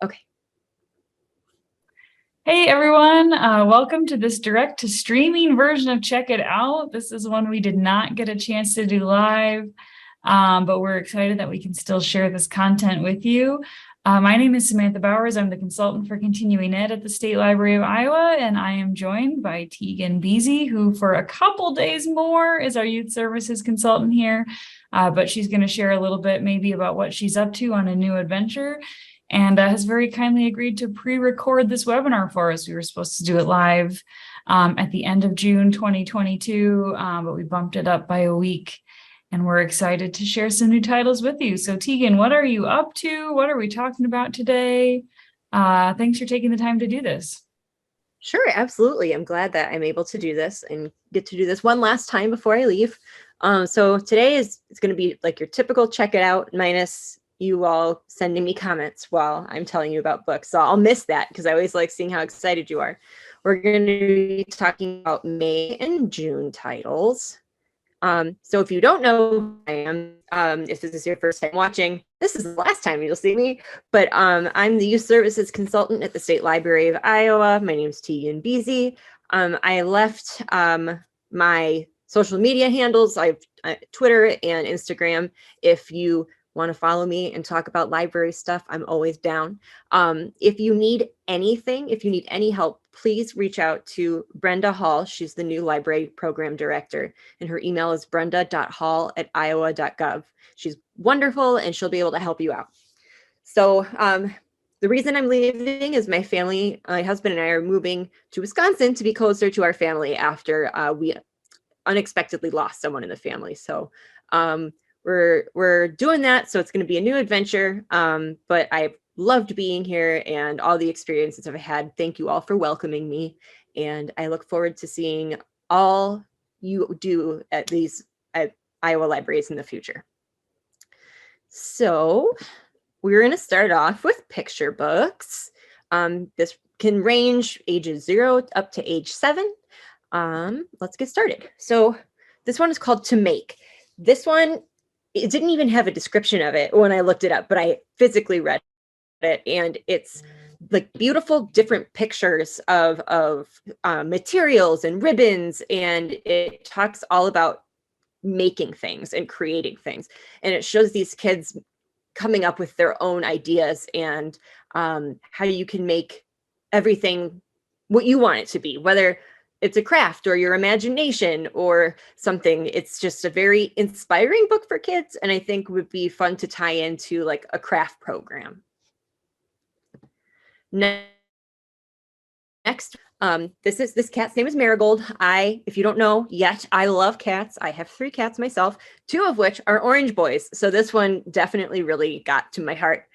Okay. Hey everyone, welcome to this direct to streaming version of Check It Out. This is one we did not get a chance to do live, but we're excited that we can still share this content with you. My name is Samantha Bowers. I'm the consultant for continuing ed at the State Library of Iowa, and I am joined by Tegan Beasy, who for a couple days more is our youth services consultant here, but she's going to share a little bit maybe about what she's up to on a new adventure, and has very kindly agreed to pre-record this webinar for us. We were supposed to do it live at the end of June 2022, but we bumped it up by a week, and we're excited to share some new titles with you. So Tegan, what are you up to? What are we talking about today? Thanks for taking the time to do this. Sure, absolutely. I'm glad that I'm able to do this and get to do this one last time before I leave. So today it's going to be like your typical Check It Out minus you all sending me comments while I'm telling you about books. So I'll miss that because I always like seeing how excited you are. We're going to be talking about May and June titles. So if you don't know who I am, if this is your first time watching, this is the last time you'll see me, but I'm the Youth Services Consultant at the State Library of Iowa. My name is Tegan Beasy. I left my social media handles. I have Twitter and Instagram. If you want to follow me and talk about library stuff, I'm always down. If you need anything, if you need any help, please reach out to Brenda Hall. She's the new library program director, and her email is brenda.hall@iowa.gov. She's wonderful, and she'll be able to help you out. So the reason I'm leaving is my family, my husband and I are moving to Wisconsin to be closer to our family after we unexpectedly lost someone in the family. So we're doing that. So it's going to be a new adventure, but I've loved being here and all the experiences I've had. Thank you all for welcoming me. And I look forward to seeing all you do at Iowa libraries in the future. So we're going to start off with picture books. This can range ages 0 up to age 7. Let's get started. So this one is called To Make. This one, it didn't even have a description of it when I looked it up, but I physically read it, and it's like beautiful different pictures of materials and ribbons, and it talks all about making things and creating things, and it shows these kids coming up with their own ideas and how you can make everything what you want it to be, whether it's a craft or your imagination or something. It's just a very inspiring book for kids, and I think would be fun to tie into like a craft program. Next, this cat's name is Marigold. If you don't know yet, I love cats. I have 3 cats myself, 2 of which are orange boys. So this one definitely really got to my heart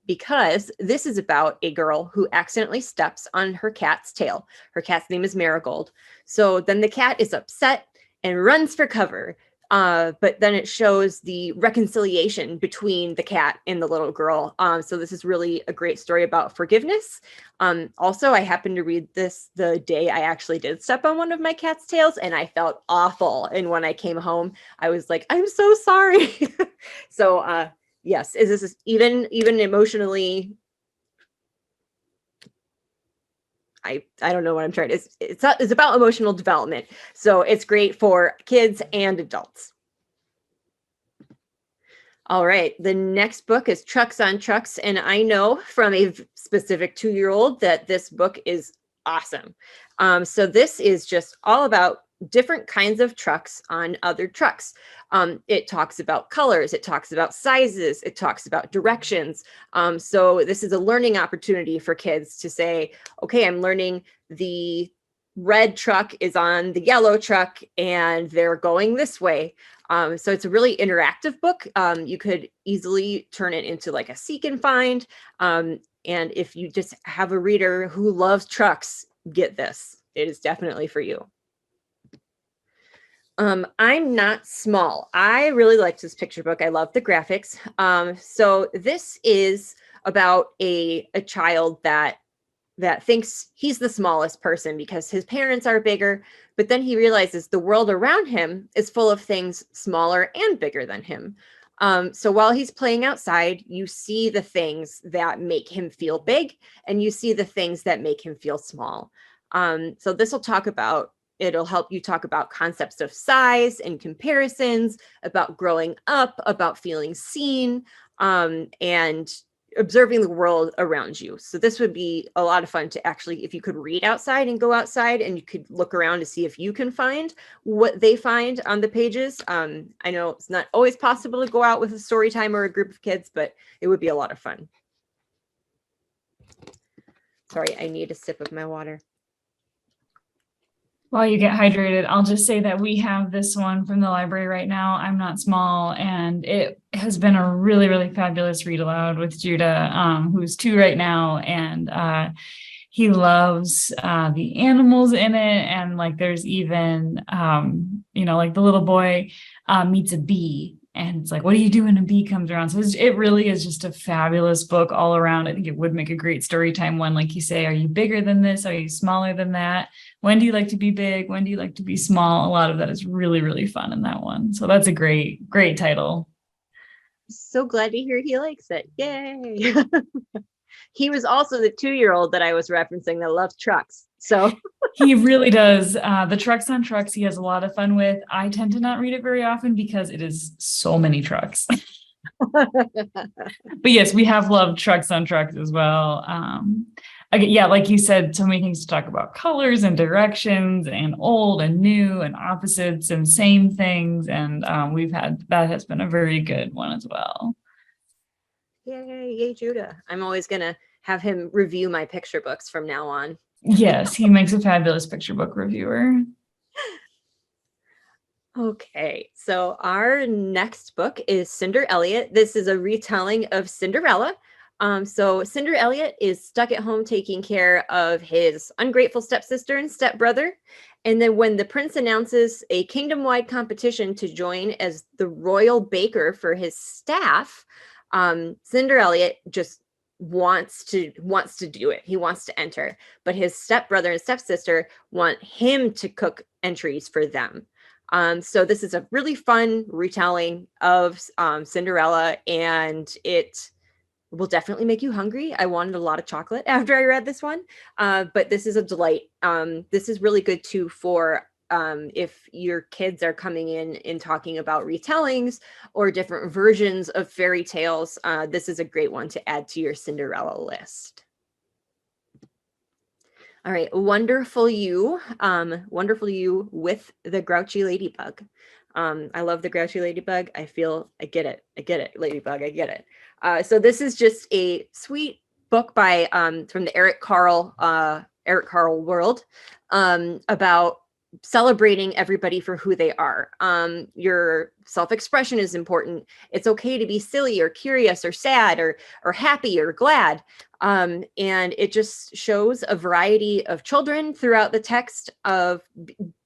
because this is about a girl who accidentally steps on her cat's tail. Her cat's name is Marigold. So then the cat is upset and runs for cover. But then it shows the reconciliation between the cat and the little girl. So this is really a great story about forgiveness. Also, I happened to read this the day I actually did step on one of my cat's tails, and I felt awful. And when I came home, I was like, I'm so sorry. So yes, this is even emotionally, I don't know what I'm trying to, it's about emotional development. So it's great for kids and adults. All right, the next book is Trucks on Trucks. And I know from a specific 2-year-old that this book is awesome. So this is just all about different kinds of trucks on other trucks. It talks about colors, it talks about sizes, it talks about directions. So this is a learning opportunity for kids to say, okay, I'm learning the red truck is on the yellow truck and they're going this way. So it's a really interactive book. You could easily turn it into like a seek and find. And if you just have a reader who loves trucks, get this. It is definitely for you. I'm Not Small. I really liked this picture book. I love the graphics. So this is about a child that thinks he's the smallest person because his parents are bigger, but then he realizes the world around him is full of things smaller and bigger than him. So while he's playing outside, you see the things that make him feel big, and you see the things that make him feel small. So this will it'll help you talk about concepts of size and comparisons, about growing up, about feeling seen, and observing the world around you. So this would be a lot of fun to actually, if you could read outside and go outside, and you could look around to see if you can find what they find on the pages. I know it's not always possible to go out with a story time or a group of kids, but it would be a lot of fun. Sorry, I need a sip of my water. While you get hydrated, I'll just say that we have this one from the library right now, I'm Not Small, and it has been a really, really fabulous read aloud with Judah, who's 2 right now, and he loves the animals in it, and like there's even, like the little boy meets a bee, and it's like, what do you do when a bee comes around? So it really is just a fabulous book all around. I think it would make a great story time one, like you say, are you bigger than this? Are you smaller than that? When do you like to be big? When do you like to be small? A lot of that is really, really fun in that one. So that's a great, great title. So glad to hear he likes it. Yay. He was also the 2-year-old that I was referencing that loves trucks. So he really does. The Trucks on Trucks, he has a lot of fun with. I tend to not read it very often because it is so many trucks. But yes, we have loved Trucks on Trucks as well. Again, yeah, like you said, so many things to talk about, colors and directions and old and new and opposites and same things. And that has been a very good one as well. Yay, Judah. I'm always going to have him review my picture books from now on. Yes, he makes a fabulous picture book reviewer. Okay, so our next book is Cinder Elliott. This is a retelling of Cinderella. So Cinder Elliott is stuck at home taking care of his ungrateful stepsister and stepbrother. And then when the prince announces a kingdom-wide competition to join as the royal baker for his staff, Cinder Elliott just wants to do it. He wants to enter, but his stepbrother and stepsister want him to cook entries for them. So this is a really fun retelling of Cinderella, and it will definitely make you hungry. I wanted a lot of chocolate after I read this one, but this is a delight. This is really good too for if your kids are coming in and talking about retellings or different versions of fairy tales. This is a great one to add to your Cinderella list. All right, Wonderful You with the Grouchy Ladybug. I love the Grouchy Ladybug. I get it, Ladybug, I get it. So this is just a sweet book by from the Erik Carl world, about celebrating everybody for who they are. Your self-expression is important. It's okay to be silly or curious or sad or happy or glad. And it just shows a variety of children throughout the text of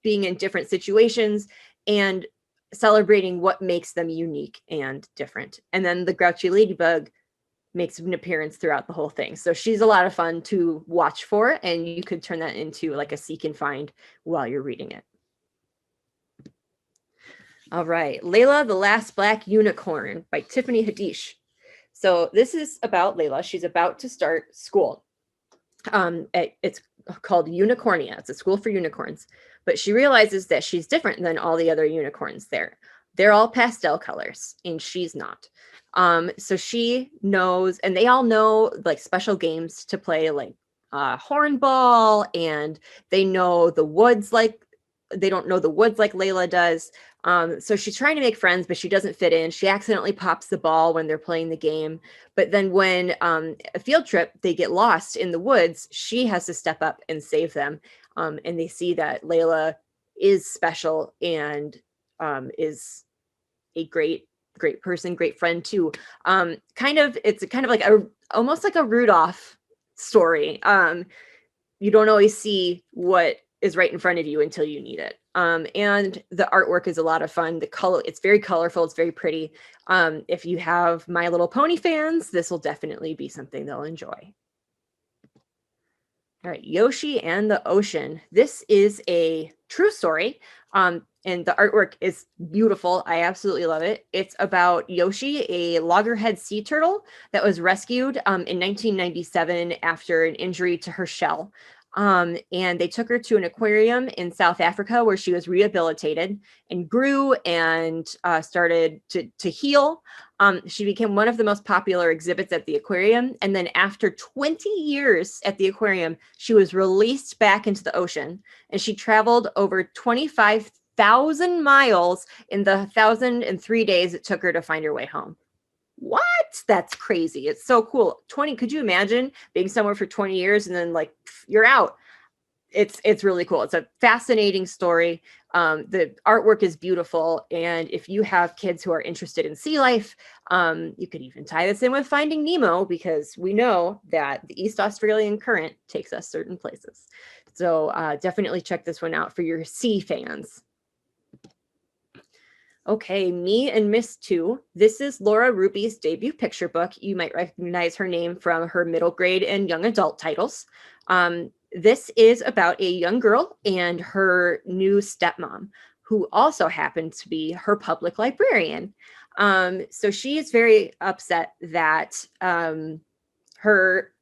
being in different situations and celebrating what makes them unique and different. And then the Grouchy Ladybug makes an appearance throughout the whole thing. So she's a lot of fun to watch for, and you could turn that into like a seek and find while you're reading it. All right, Layla, the Last Black Unicorn by Tiffany Haddish. So this is about Layla. She's about to start school. It's called Unicornia. It's a school for unicorns, but she realizes that she's different than all the other unicorns there. They're all pastel colors and she's not. So she knows, and they all know like special games to play, like hornball, and they know the woods like they don't know the woods like Layla does. So she's trying to make friends, but she doesn't fit in. She accidentally pops the ball when they're playing the game. But then when a field trip, they get lost in the woods, she has to step up and save them. And they see that Layla is special and is a great person, great friend too. It's kind of like almost like a Rudolph story. You don't always see what is right in front of you until you need it. And the artwork is a lot of fun. It's very colorful. It's very pretty. If you have My Little Pony fans, this will definitely be something they'll enjoy. All right, Yoshi and the Ocean. This is a true story. and the artwork is beautiful. I absolutely love it. It's about Yoshi, a loggerhead sea turtle that was rescued in 1997 after an injury to her shell. And they took her to an aquarium in South Africa where she was rehabilitated and grew and started to heal. She became one of the most popular exhibits at the aquarium. And then after 20 years at the aquarium, she was released back into the ocean, and she traveled over 25,000 miles in the 1,003 days it took her to find her way home. What? That's crazy. It's so cool. 20, could you imagine being somewhere for 20 years and then like you're out? It's really cool. It's a fascinating story. The artwork is beautiful. And if you have kids who are interested in sea life, you could even tie this in with Finding Nemo, because we know that the East Australian current takes us certain places. So definitely check this one out for your sea fans. Okay, Me and Miss Two. This is Laura Ruby's debut picture book. You might recognize her name from her middle grade and young adult titles. This is about a young girl and her new stepmom, who also happens to be her public librarian. So she is very upset that it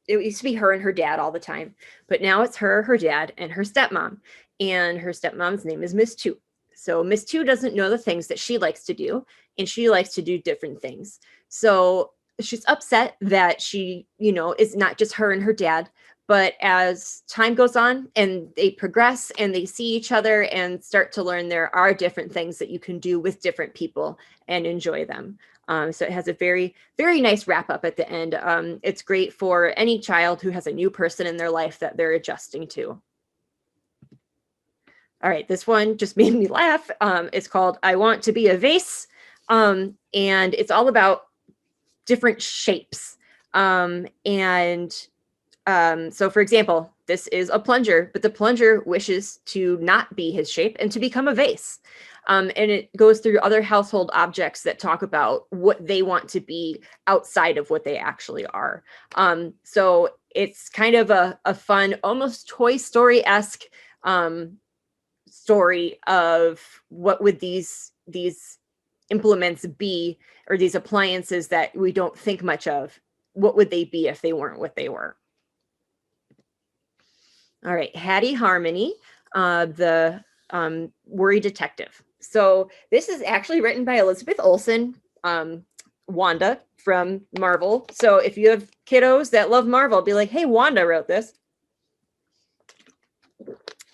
used to be her and her dad all the time, but now it's her dad, and her stepmom. And her stepmom's name is Miss Two. So Miss Two doesn't know the things that she likes to do, and she likes to do different things. So she's upset that she, it's not just her and her dad, but as time goes on and they progress and they see each other and start to learn there are different things that you can do with different people and enjoy them. So it has a very, very nice wrap up at the end. It's great for any child who has a new person in their life that they're adjusting to. All right, this one just made me laugh. It's called I Want to Be a Vase, and it's all about different shapes. So for example, this is a plunger, but the plunger wishes to not be his shape and to become a vase. And it goes through other household objects that talk about what they want to be outside of what they actually are. So it's kind of a fun, almost Toy Story-esque story of what would these implements be, or these appliances that we don't think much of, what would they be if they weren't what they were? All right, Hattie Harmony, the worry detective. So this is actually written by Elizabeth Olsen, Wanda from Marvel. So if you have kiddos that love Marvel, be like, hey, Wanda wrote this.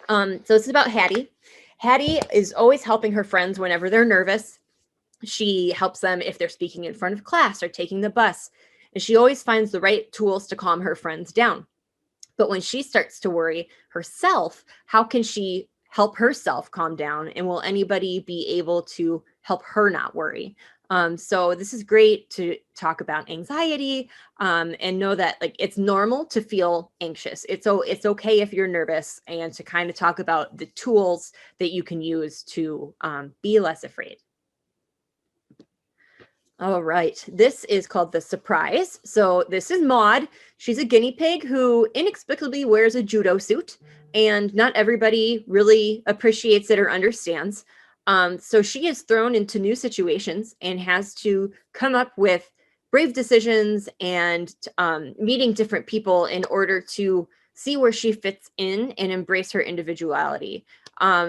So it's about Hattie. Hattie is always helping her friends whenever they're nervous. She helps them if they're speaking in front of class or taking the bus. And she always finds the right tools to calm her friends down. But when she starts to worry herself, how can she help herself calm down? And will anybody be able to help her not worry? So this is great to talk about anxiety, and know that like it's normal to feel anxious. It's okay if you're nervous, and to kind of talk about the tools that you can use to be less afraid. All right, this is called The Surprise. So this is Maud. She's a guinea pig who inexplicably wears a judo suit, and not everybody really appreciates it or understands. So she is thrown into new situations and has to come up with brave decisions and meeting different people in order to see where she fits in and embrace her individuality.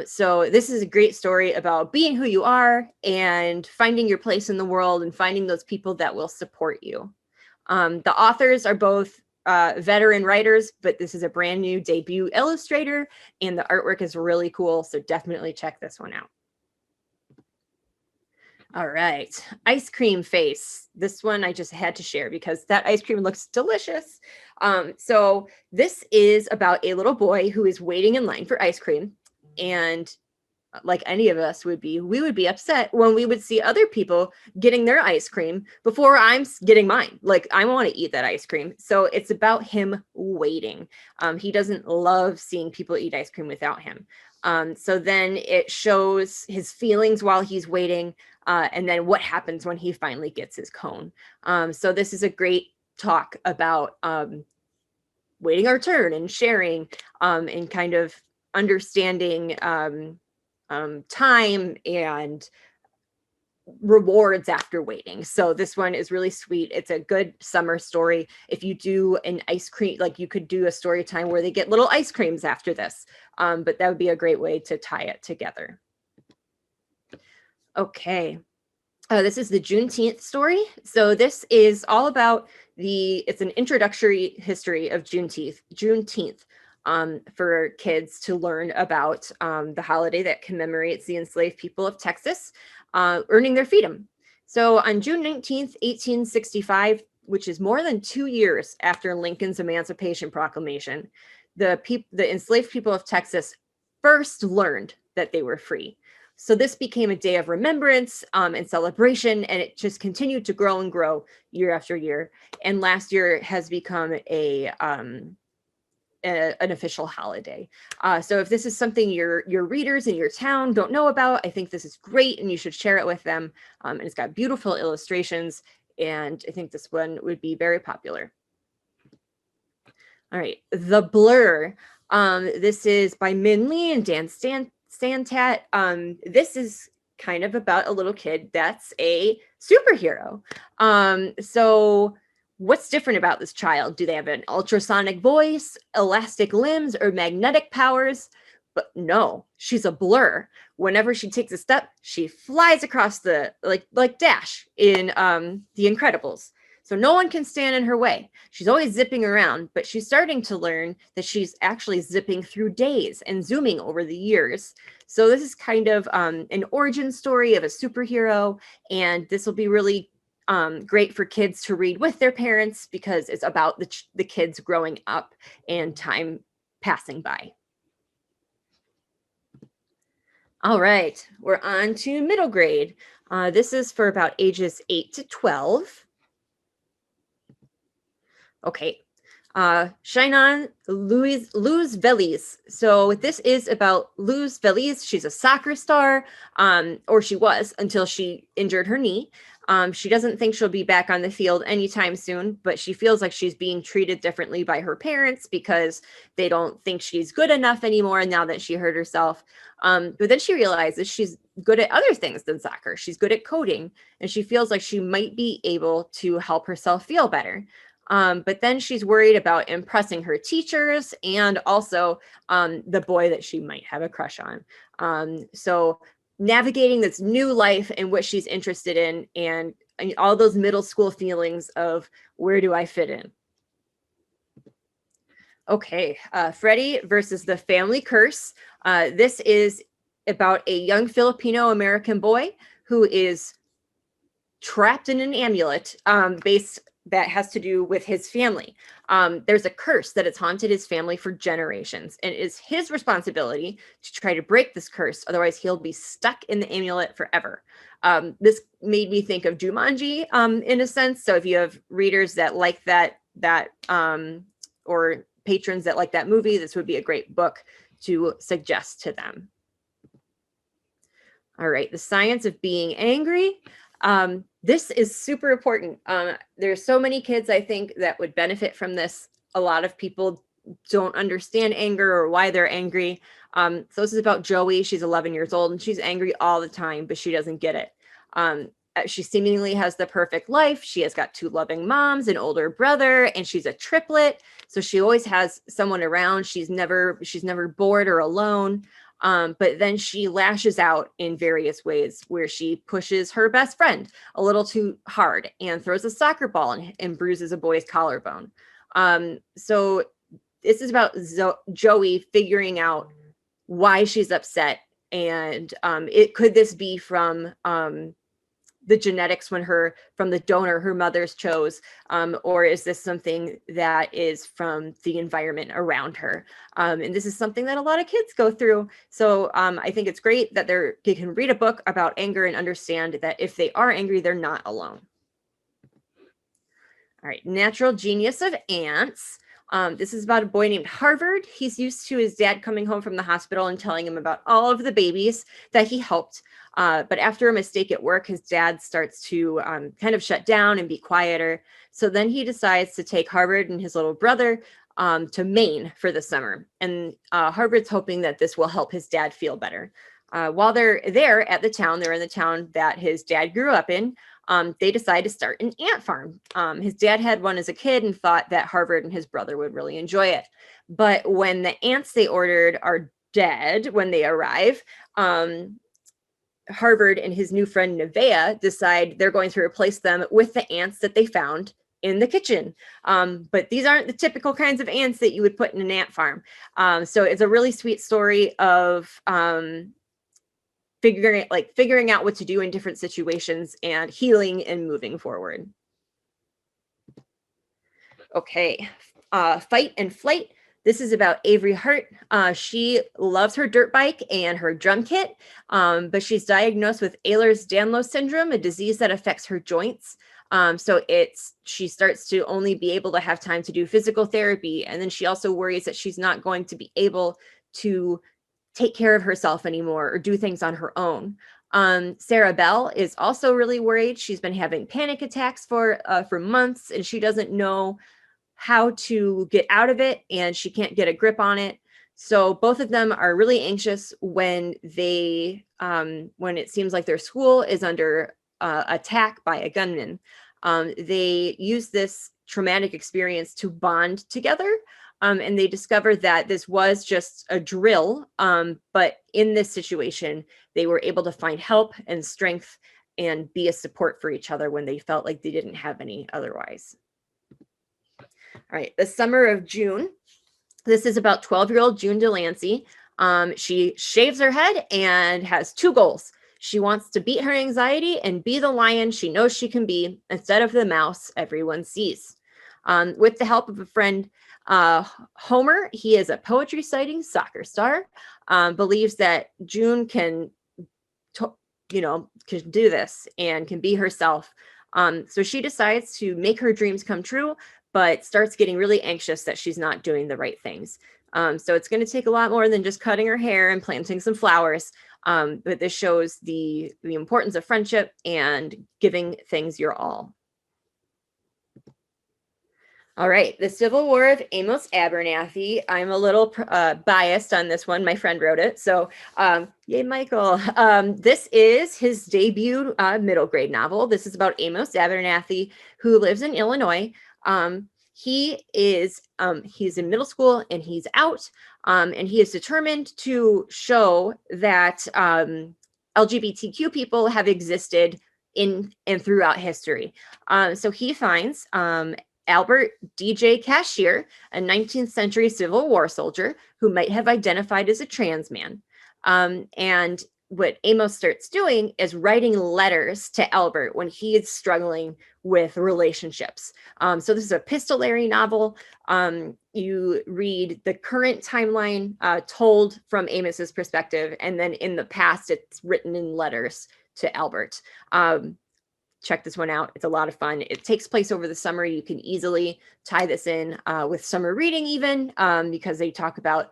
So this is a great story about being who you are and finding your place in the world and finding those people that will support you. The authors are both veteran writers, but this is a brand new debut illustrator, and the artwork is really cool. So definitely check this one out. All right, Ice Cream Face. This one I just had to share because that ice cream looks delicious. So this is about a little boy who is waiting in line for ice cream. And like any of us would be, we would be upset when we would see other people getting their ice cream before I'm getting mine. Like, I want to eat that ice cream. So it's about him waiting. He doesn't love seeing people eat ice cream without him. So then it shows his feelings while he's waiting, and then what happens when he finally gets his cone. So this is a great talk about waiting our turn and sharing, and kind of understanding time and rewards after waiting. So this one is really sweet. It's a good summer story. If you do an ice cream, like you could do a story time where they get little ice creams after this, but that would be a great way to tie it together. Okay. This is the Juneteenth story. So this is all about it's an introductory history of Juneteenth for kids to learn about the holiday that commemorates the enslaved people of Texas earning their freedom. So on June 19th, 1865, which is more than 2 years after Lincoln's Emancipation Proclamation, the enslaved people of Texas first learned that they were free. So this became a day of remembrance and celebration, and it just continued to grow and grow year after year. And last year has become an official holiday. So if this is something your readers in your town don't know about, I think this is great, and you should share it with them. And it's got beautiful illustrations, and I think this one would be very popular. All right, The Blur. This is by Min Lee and Dan Santat. This is kind of about a little kid that's a superhero. So what's different about this child? Do they have an ultrasonic voice, elastic limbs, or magnetic powers? But no, she's a blur. Whenever she takes a step, she flies across the like Dash in The Incredibles. So no one can stand in her way. She's always zipping around, but she's starting to learn that she's actually zipping through days and zooming over the years. So this is kind of an origin story of a superhero, and this will be really great for kids to read with their parents because it's about the kids growing up and time passing by. All right, we're on to middle grade. This is for about ages 8 to 12. Okay, Shine On Luz Velis. So this is about Luz Velis. She's a soccer star, or she was until she injured her knee. She doesn't think she'll be back on the field anytime soon, but she feels like she's being treated differently by her parents because they don't think she's good enough anymore now that she hurt herself. But then she realizes she's good at other things than soccer. She's good at coding, and she feels like she might be able to help herself feel better. But then she's worried about impressing her teachers and also the boy that she might have a crush on. So navigating this new life and what she's interested in and all those middle school feelings of where do I fit in? Okay, Freddie versus the Family Curse. This is about a young Filipino-American boy who is trapped in an amulet that has to do with his family. There's a curse that has haunted his family for generations, and it is his responsibility to try to break this curse. Otherwise, he'll be stuck in the amulet forever. This made me think of Jumanji in a sense. So if you have readers that like that or patrons that like that movie, this would be a great book to suggest to them. All right, The Science of Being Angry. This is super important. There's so many kids, I think, that would benefit from this. A lot of people don't understand anger or why they're angry. So this is about Joey. She's 11 years old and she's angry all the time, but she doesn't get it. She seemingly has the perfect life. She has got 2 loving moms, an older brother, and she's a triplet. So she always has someone around. She's never bored or alone. But then she lashes out in various ways where she pushes her best friend a little too hard and throws a soccer ball and bruises a boy's collarbone. So this is about Joey figuring out why she's upset. And could this be from the genetics from the donor her mother's chose, or is this something that is from the environment around her? And this is something that a lot of kids go through. So I think it's great that they can read a book about anger and understand that if they are angry, they're not alone. All right, Natural Genius of Ants. This is about a boy named Harvard. He's used to his dad coming home from the hospital and telling him about all of the babies that he helped. But after a mistake at work, his dad starts to kind of shut down and be quieter. So then he decides to take Harvard and his little brother to Maine for the summer. And Harvard's hoping that this will help his dad feel better. While they're there at the town, they're in the town that his dad grew up in. They decide to start an ant farm. His dad had one as a kid and thought that Harvard and his brother would really enjoy it. But when the ants they ordered are dead when they arrive, Harvard and his new friend Nevaeh decide they're going to replace them with the ants that they found in the kitchen. But these aren't the typical kinds of ants that you would put in an ant farm. So it's a really sweet story of figuring out what to do in different situations and healing and moving forward. Okay, Fight and Flight. This is about Avery Hart. She loves her dirt bike and her drum kit, but she's diagnosed with Ehlers-Danlos syndrome, a disease that affects her joints. So she starts to only be able to have time to do physical therapy. And then she also worries that she's not going to be able to take care of herself anymore or do things on her own. Sarah Bell is also really worried. She's been having panic attacks for months, and she doesn't know how to get out of it, and she can't get a grip on it. So both of them are really anxious when it seems like their school is under attack by a gunman. They use this traumatic experience to bond together, and they discover that this was just a drill, but in this situation, they were able to find help and strength and be a support for each other when they felt like they didn't have any otherwise. All right, The Summer of June. This is about 12-year-old June Delancey. She shaves her head and has two goals. She wants to beat her anxiety and be the lion she knows she can be instead of the mouse everyone sees. With the help of a friend, Homer, he is a poetry-citing soccer star, believes that June can do this and can be herself. So she decides to make her dreams come true, but starts getting really anxious that she's not doing the right things. So it's going to take a lot more than just cutting her hair and planting some flowers. But this shows the importance of friendship and giving things your all. All right, The Civil War of Amos Abernathy. I'm a little biased on this one. My friend wrote it. So yay, Micheal. This is his debut middle grade novel. This is about Amos Abernathy, who lives in Illinois. He's in middle school and he's out, and he is determined to show that LGBTQ people have existed in and throughout history. So he finds Albert DJ Cashier, a 19th century Civil War soldier who might have identified as a trans man. And what Amos starts doing is writing letters to Albert when he is struggling with relationships. So this is a epistolary novel. You read the current timeline told from Amos's perspective, and then in the past, it's written in letters to Albert. Check this one out. It's a lot of fun. It takes place over the summer. You can easily tie this in with summer reading even, because they talk about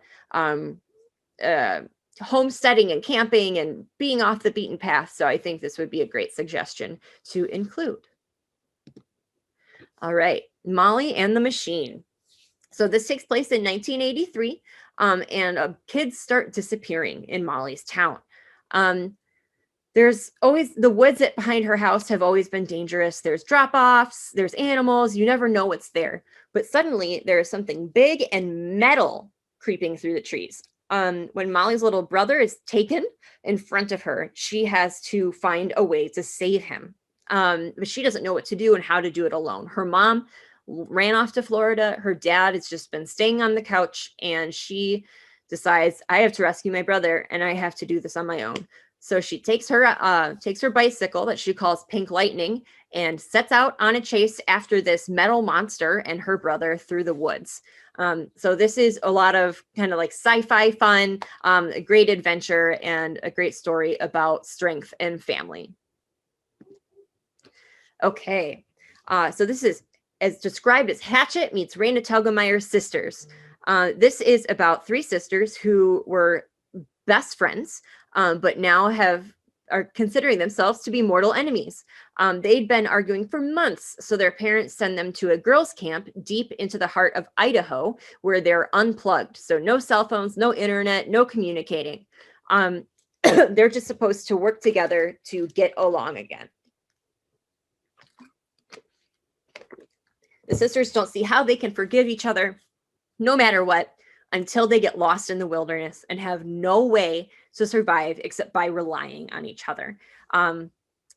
homesteading and camping and being off the beaten path. So I think this would be a great suggestion to include. All right, Molly and the Machine. So this takes place in 1983, and kids start disappearing in Molly's town. There's always the woods behind her house have always been dangerous. There's drop-offs, there's animals, you never know what's there. But suddenly there is something big and metal creeping through the trees. When Molly's little brother is taken in front of her, she has to find a way to save him. But she doesn't know what to do and how to do it alone. Her mom ran off to Florida. Her dad has just been staying on the couch, and she decides, I have to rescue my brother and I have to do this on my own. So she takes her bicycle that she calls Pink Lightning and sets out on a chase after this metal monster and her brother through the woods. So this is a lot of kind of like sci-fi fun, a great adventure, and a great story about strength and family. Okay, so this is as described as Hatchet meets Raina Telgemeyer's sisters. This is about three sisters who were best friends, but now are considering themselves to be mortal enemies. They'd been arguing for months, so their parents send them to a girls' camp deep into the heart of Idaho, where they're unplugged. So no cell phones, no internet, no communicating. they're just supposed to work together to get along again. The sisters don't see how they can forgive each other, no matter what, until they get lost in the wilderness and have no way to survive except by relying on each other.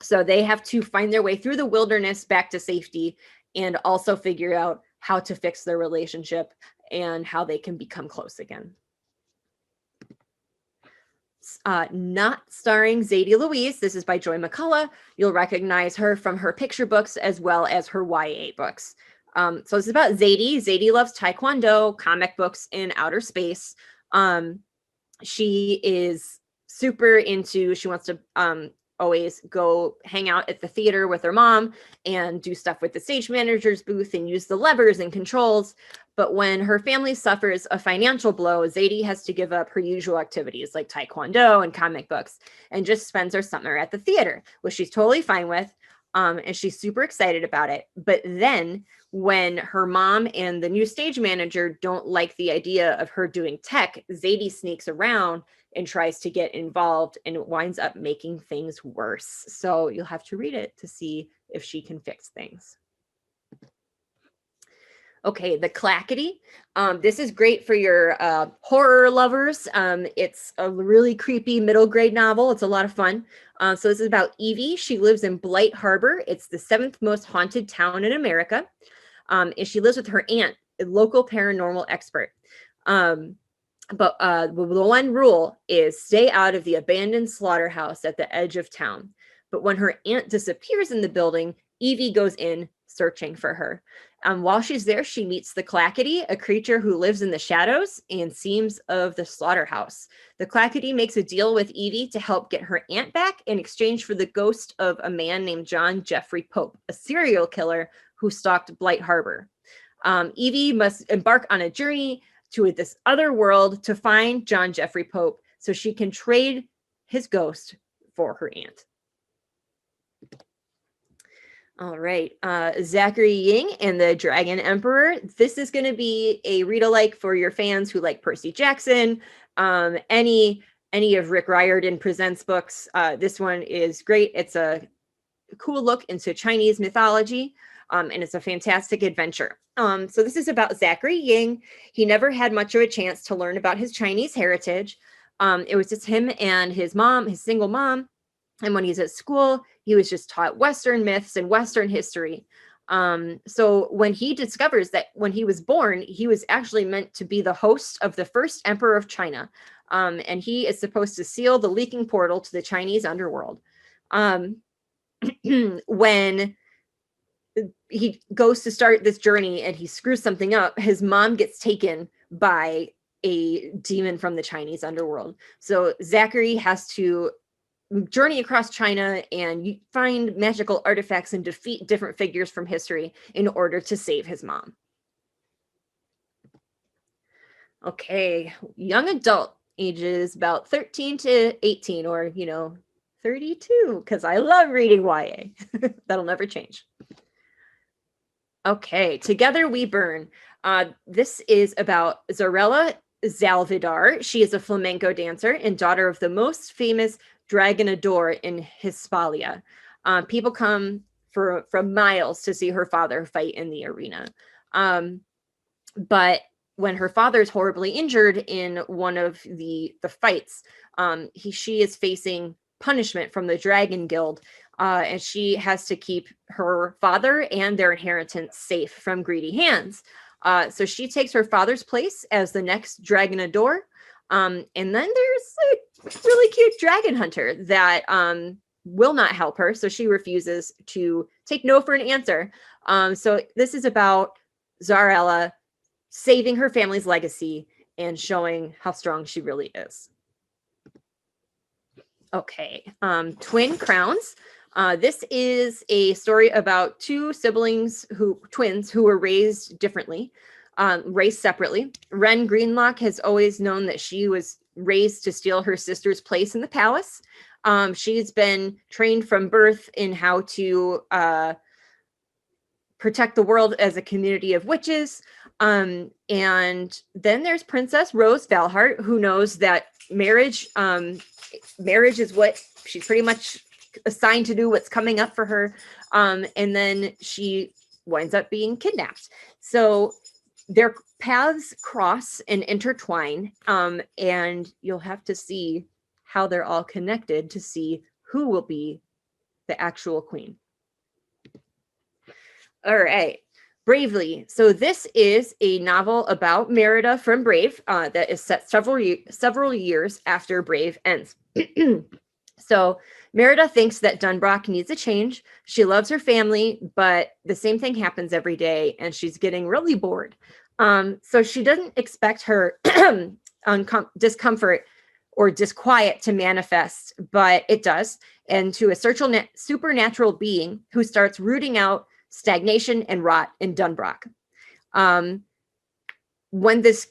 So they have to find their way through the wilderness back to safety and also figure out how to fix their relationship and how they can become close again. Not starring Zadie Louise. This is by Joy McCullough. You'll recognize her from her picture books as well as her YA books. So it's about Zadie. Zadie loves Taekwondo, comic books, and outer space. She is super into, she wants to always go hang out at the theater with her mom and do stuff with the stage manager's booth and use the levers and controls. But when her family suffers a financial blow, Zadie has to give up her usual activities like Taekwondo and comic books and just spends her summer at the theater, which she's totally fine with. And she's super excited about it. But then when her mom and the new stage manager don't like the idea of her doing tech, Zadie sneaks around and tries to get involved, and it winds up making things worse. So you'll have to read it to see if she can fix things. Okay, The Clackety. This is great for your horror lovers. It's a really creepy middle grade novel. It's a lot of fun. So this is about Evie. She lives in Blight Harbor. It's the 7th most haunted town in America. And she lives with her aunt, a local paranormal expert. But the one rule is stay out of the abandoned slaughterhouse at the edge of town. But when her aunt disappears in the building, Evie goes in searching for her. While she's there, she meets the Clackety, a creature who lives in the shadows and seams of the slaughterhouse. The Clackety makes a deal with Evie to help get her aunt back in exchange for the ghost of a man named John Jeffrey Pope, a serial killer who stalked Blight Harbor. Evie must embark on a journey to this other world to find John Jeffrey Pope so she can trade his ghost for her aunt. All right, Zachary Ying and the Dragon Emperor. This is going to be a read-alike for your fans who like Percy Jackson, any of Rick Riordan Presents books. This one is great. It's a cool look into Chinese mythology, and it's a fantastic adventure. So this is about Zachary Ying. He never had much of a chance to learn about his Chinese heritage. It was just him and his mom, his single mom. And when he's at school, he was just taught Western myths and Western history. So when he discovers that when he was born, he was actually meant to be the host of the first emperor of China. And he is supposed to seal the leaking portal to the Chinese underworld. When he goes to start this journey and he screws something up, his mom gets taken by a demon from the Chinese underworld. So Zachary has to journey across China and find magical artifacts and defeat different figures from history in order to save his mom. Okay, young adult, ages about 13 to 18, or 32, because I love reading YA. That'll never change. Okay, Together We Burn. This is about Zarella Zalvidar. She is a flamenco dancer and daughter of the most famous dragonador in Hispalia. People come from miles to see her father fight in the arena. But when her father is horribly injured in one of the fights, she is facing punishment from the Dragon Guild, and she has to keep her father and their inheritance safe from greedy hands. So she takes her father's place as the next dragonador. And then there's a really cute dragon hunter that will not help her, so she refuses to take no for an answer. So this is about Zarella saving her family's legacy and showing how strong she really is. Okay, Twin Crowns. This is a story about two twins who were raised differently, raised separately. Wren Greenlock has always known that she was raised to steal her sister's place in the palace. She's been trained from birth in how to protect the world as a community of witches. And then there's Princess Rose Valhart, who knows that marriage marriage is what she's pretty much assigned to do, what's coming up for her. And then she winds up being kidnapped. So their paths cross and intertwine, and you'll have to see how they're all connected to see who will be the actual queen. All right. Bravely. So this is a novel about Merida from Brave that is set several years after Brave ends. So Merida thinks that Dunbrock needs a change. She loves her family, but the same thing happens every day, and she's getting really bored. So she doesn't expect her discomfort or disquiet to manifest, but it does. And to a supernatural being who starts rooting out stagnation and rot in Dunbrock. When this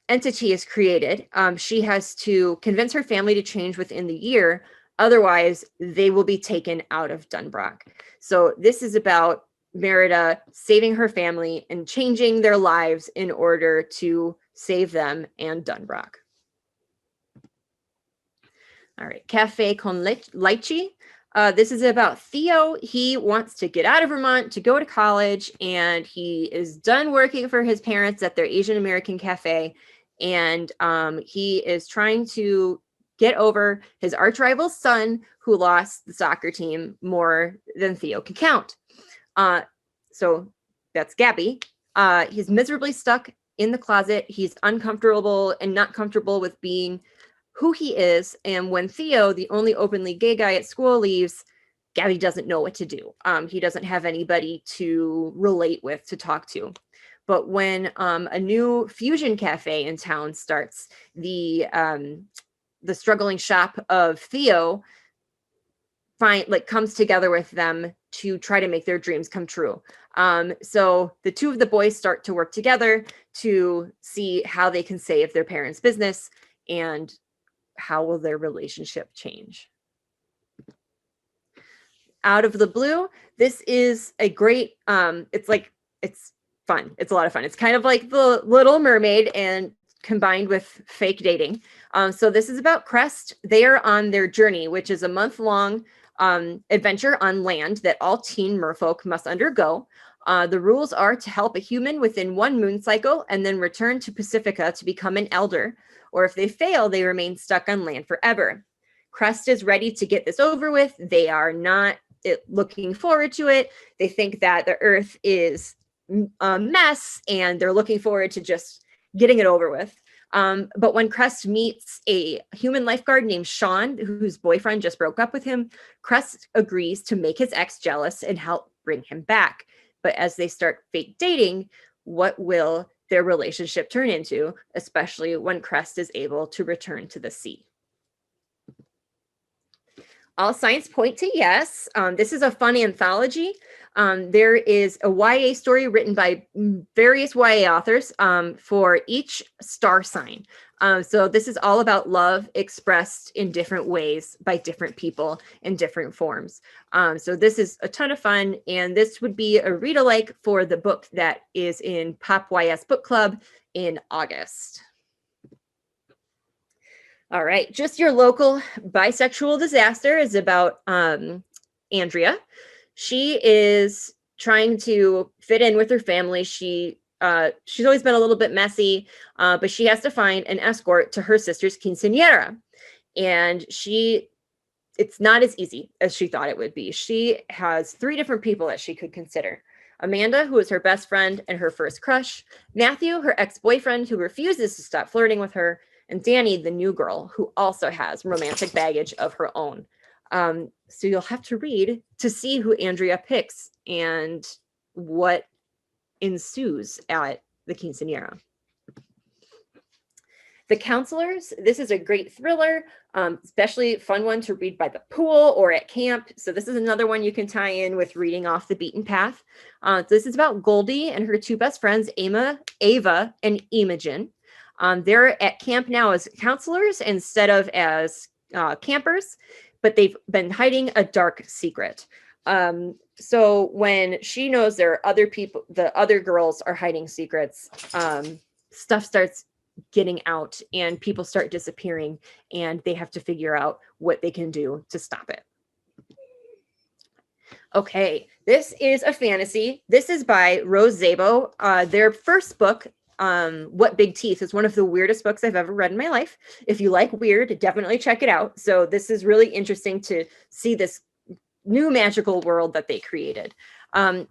entity is created, she has to convince her family to change within the year. Otherwise, they will be taken out of Dunbrock. So this is about Merida saving her family and changing their lives in order to save them and Dunbrock. All right, Cafe con Lychee. This is about Theo. He wants to get out of Vermont to go to college, and he is done working for his parents at their Asian American cafe. And he is trying to get over his arch rival's son, who lost the soccer team more than Theo can count. So that's Gabby. He's miserably stuck in the closet. He's uncomfortable and not comfortable with being who he is. And when Theo, the only openly gay guy at school, leaves, Gabby doesn't know what to do. He doesn't have anybody to relate with, to talk to. But when a new fusion cafe in town starts, the struggling shop of Theo comes together with them to try to make their dreams come true. So the two of the boys start to work together to see how they can save their parents' business and how will their relationship change. Out of the Blue. This is a great, it's fun. It's a lot of fun. It's kind of like The Little Mermaid and combined with fake dating. So this is about Crest. They are on their journey, which is a month-long adventure on land that all teen merfolk must undergo. The rules are to help a human within one moon cycle and then return to Pacifica to become an elder. Or if they fail, they remain stuck on land forever. Crest is ready to get this over with. They are not looking forward to it. They think that the Earth is a mess and they're looking forward to just getting it over with. But when Crest meets a human lifeguard named Sean, whose boyfriend just broke up with him, Crest agrees to make his ex jealous and help bring him back. But as they start fake dating, what will their relationship turn into, especially when Crest is able to return to the sea? All signs point to yes. This is a fun anthology. There is a YA story written by various YA authors for each star sign. So this is all about love expressed in different ways by different people in different forms. So this is a ton of fun, and this would be a read-alike for the book that is in Pop YS Book Club in August. All right, Just Your Local Bisexual Disaster is about Andrea. She is trying to fit in with her family. She's always been a little bit messy, but she has to find an escort to her sister's quinceañera. And it's not as easy as she thought it would be. She has 3 different people that she could consider. Amanda, who is her best friend and her first crush. Matthew, her ex-boyfriend, who refuses to stop flirting with her. And Danie, the new girl, who also has romantic baggage of her own. So you'll have to read to see who Andrea picks and what ensues at the quinceañera. The Counselors. This is a great thriller, especially fun one to read by the pool or at camp. So this is another one you can tie in with reading off the beaten path. This is about Goldie and her 2 best friends, Ava and Imogen. They're at camp now as counselors instead of as campers, but they've been hiding a dark secret. So when she knows there are other people, the other girls are hiding secrets, stuff starts getting out, and people start disappearing, and they have to figure out what they can do to stop it. Okay, this is a fantasy. This is by Rose Zabo. Their first book, What Big Teeth, is one of the weirdest books I've ever read in my life. If you like weird, definitely check it out. So this is really interesting to see this new magical world that they created.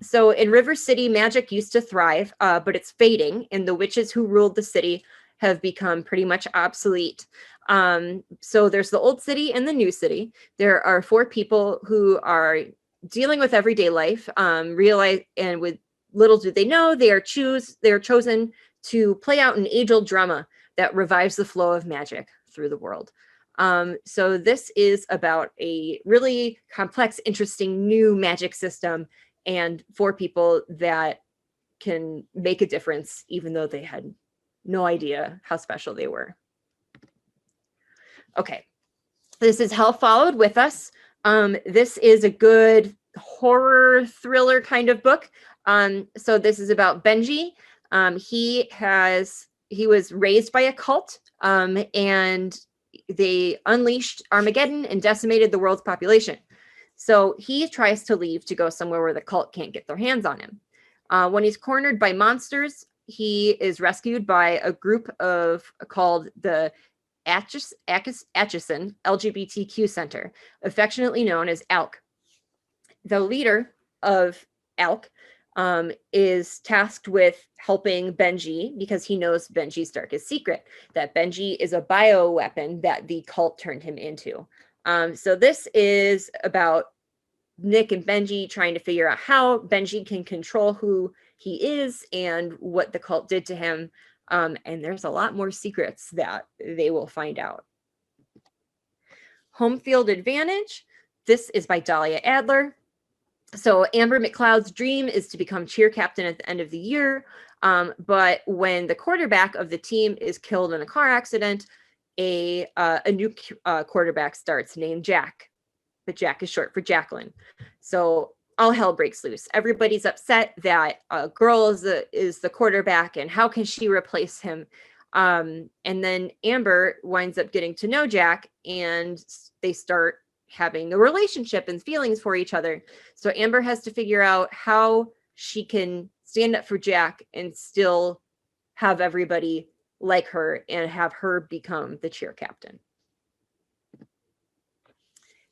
So in River City, magic used to thrive, but it's fading, and the witches who ruled the city have become pretty much obsolete. So there's the old city and the new city. There are 4 people who are dealing with everyday life, realize, and with little do they know, they are chosen to play out an age-old drama that revives the flow of magic through the world. So this is about a really complex, interesting new magic system, and 4 people that can make a difference, even though they had no idea how special they were. Okay, this is Hell Followed With Us. This is a good horror thriller kind of book. So this is about Benji. He was raised by a cult, and they unleashed Armageddon and decimated the world's population. So he tries to leave to go somewhere where the cult can't get their hands on him. When he's cornered by monsters, he is rescued by a group called the Atchison LGBTQ Center, affectionately known as ALK. The leader of ALK is tasked with helping Benji because he knows Benji's darkest secret, that Benji is a bioweapon that the cult turned him into. So this is about Nick and Benji trying to figure out how Benji can control who he is and what the cult did to him. And there's a lot more secrets that they will find out. Home Field Advantage. This is by Dahlia Adler. So Amber McLeod's dream is to become cheer captain at the end of the year. But when the quarterback of the team is killed in a car accident, a new quarterback starts named Jack. But Jack is short for Jacqueline. So all hell breaks loose. Everybody's upset that a girl is the quarterback, and how can she replace him? And then Amber winds up getting to know Jack, and they start having a relationship and feelings for each other. So Amber has to figure out how she can stand up for Jack and still have everybody like her and have her become the cheer captain.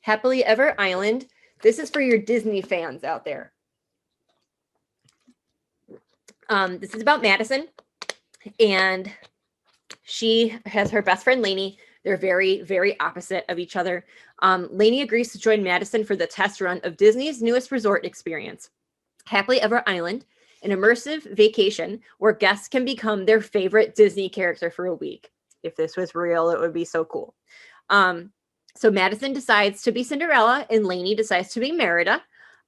Happily Ever Island. This is for your Disney fans out there. This is about Madison, and she has her best friend Lainey. They're very, very opposite of each other. Lainey agrees to join Madison for the test run of Disney's newest resort experience, Happily Ever Island, an immersive vacation where guests can become their favorite Disney character for a week. If this was real, it would be so cool. So Madison decides to be Cinderella, and Lainey decides to be Merida.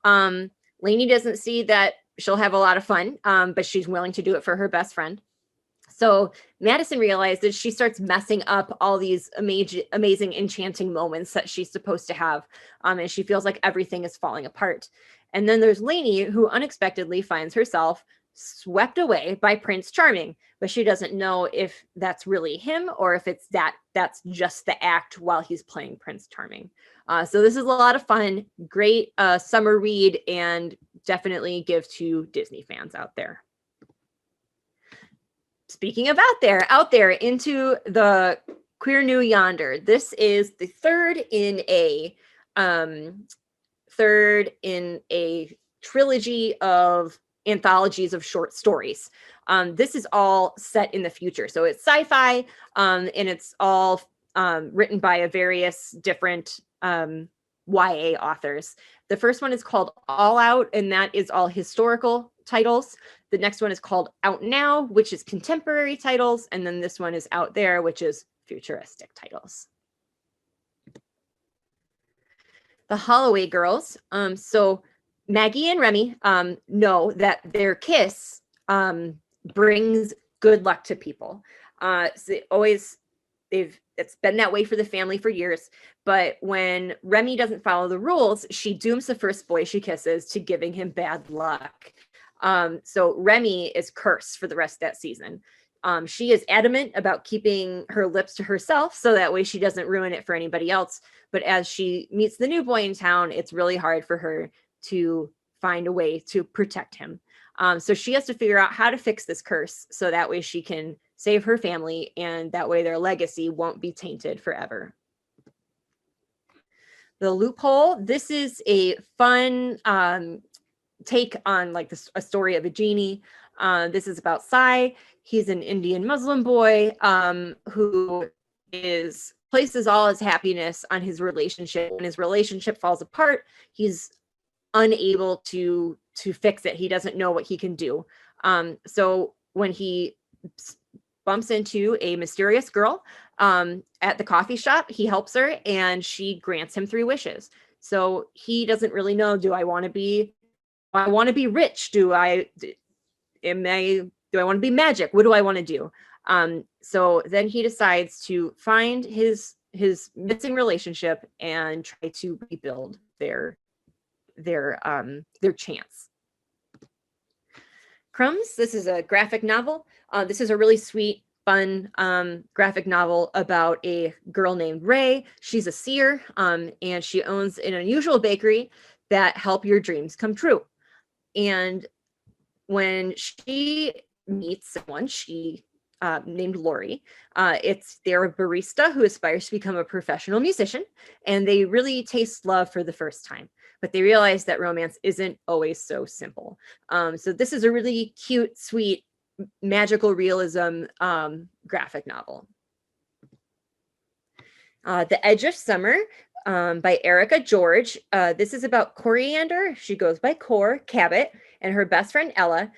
Lainey doesn't see that she'll have a lot of fun, but she's willing to do it for her best friend. So Madison realizes she starts messing up all these amazing, enchanting moments that she's supposed to have, and she feels like everything is falling apart. And then there's Lainey, who unexpectedly finds herself swept away by Prince Charming, but she doesn't know if that's really him or if it's that's just the act while he's playing Prince Charming. So this is a lot of fun, great summer read, and definitely give to Disney fans out there. Speaking of out there into the queer new yonder. This is the third in a trilogy of anthologies of short stories. This is all set in the future. So it's sci-fi, and it's all written by a various different YA authors. The first one is called All Out, and that is all historical titles. The next one is called Out Now, which is contemporary titles. And then this one is Out There, which is futuristic titles. The Holloway girls. So Maggie and Remy know that their kiss brings good luck to people. So it's been that way for the family for years. But when Remy doesn't follow the rules, she dooms the first boy she kisses to giving him bad luck. So Remy is cursed for the rest of that season. She is adamant about keeping her lips to herself so that way she doesn't ruin it for anybody else. But as she meets the new boy in town, it's really hard for her to find a way to protect him. So she has to figure out how to fix this curse so that way she can save her family, and that way their legacy won't be tainted forever. The Loophole. This is a fun take on like a story of a genie. This is about Sai. He's an Indian Muslim boy who places all his happiness on his relationship. When his relationship falls apart, he's unable to fix it. He doesn't know what he can do. So when he bumps into a mysterious girl at the coffee shop, he helps her and she grants him 3 wishes. So he doesn't really know, do I want to be rich? Do I want to be magic? What do I want to do? So then he decides to find his missing relationship and try to rebuild their chance. Crumbs. This is a graphic novel. This is a really sweet, fun graphic novel about a girl named Ray. She's a seer, and she owns an unusual bakery that help your dreams come true. And when she meets someone, she named Lori, they're a barista who aspires to become a professional musician, and they really taste love for the first time. But they realize that romance isn't always so simple. So this is a really cute, sweet, magical realism graphic novel. The Edge of Summer by Erica George. This is about Coriander. She goes by Cor Cabot, and her best friend Ella.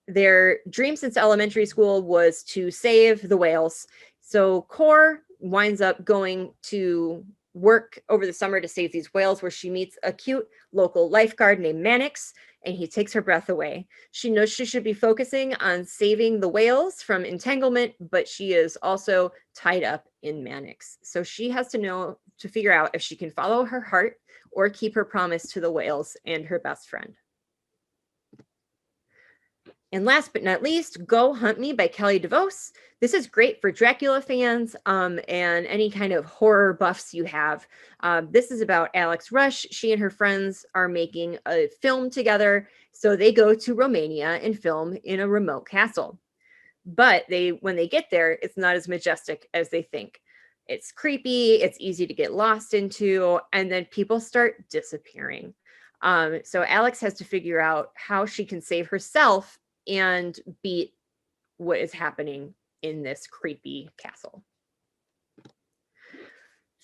Their dream since elementary school was to save the whales. So Cor winds up going to work over the summer to save these whales, where she meets a cute local lifeguard named Mannix, and he takes her breath away. She knows she should be focusing on saving the whales from entanglement, but she is also tied up in Mannix. So she has to figure out if she can follow her heart or keep her promise to the whales and her best friend. And last but not least, Go Hunt Me by Kelly DeVos. This is great for Dracula fans and any kind of horror buffs you have. This is about Alex Rush. She and her friends are making a film together. So they go to Romania and film in a remote castle. But when they get there, it's not as majestic as they think. It's creepy. It's easy to get lost into. And then people start disappearing. So Alex has to figure out how she can save herself and beat what is happening in this creepy castle.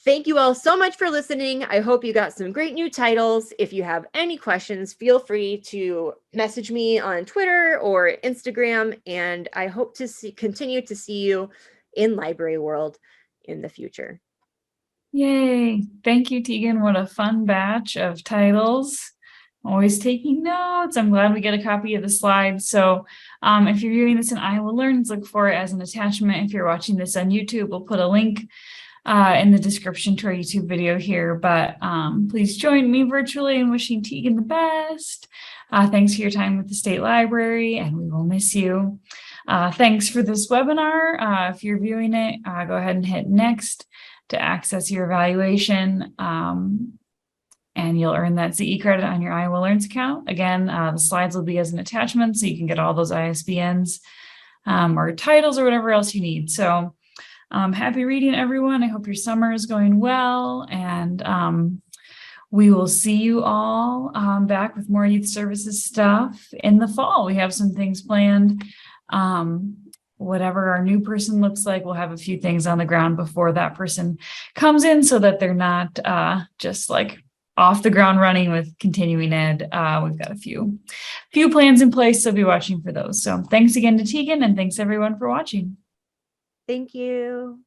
Thank you all so much for listening. I hope you got some great new titles. If you have any questions, feel free to message me on Twitter or Instagram, and I hope to continue to see you in Library World in the future. Yay. Thank you, Tegan. What a fun batch of titles. Always taking notes. I'm glad we get a copy of the slides. So if you're viewing this in Iowa Learns, look for it as an attachment. If you're watching this on YouTube, we'll put a link in the description to our YouTube video here. But please join me virtually in wishing Tegan the best. Thanks for your time with the State Library, and we will miss you. Thanks for this webinar. If you're viewing it, go ahead and hit next to access your evaluation. And you'll earn that CE credit on your Iowa Learns account. Again, the slides will be as an attachment, so you can get all those ISBNs or titles or whatever else you need. So happy reading, everyone. I hope your summer is going well. And we will see you all back with more youth services stuff in the fall. We have some things planned. Whatever our new person looks like, we'll have a few things on the ground before that person comes in so that they're not just like off the ground running with continuing ed. We've got a few plans in place, so be watching for those. So thanks again to Tegan, and thanks everyone for watching. Thank you.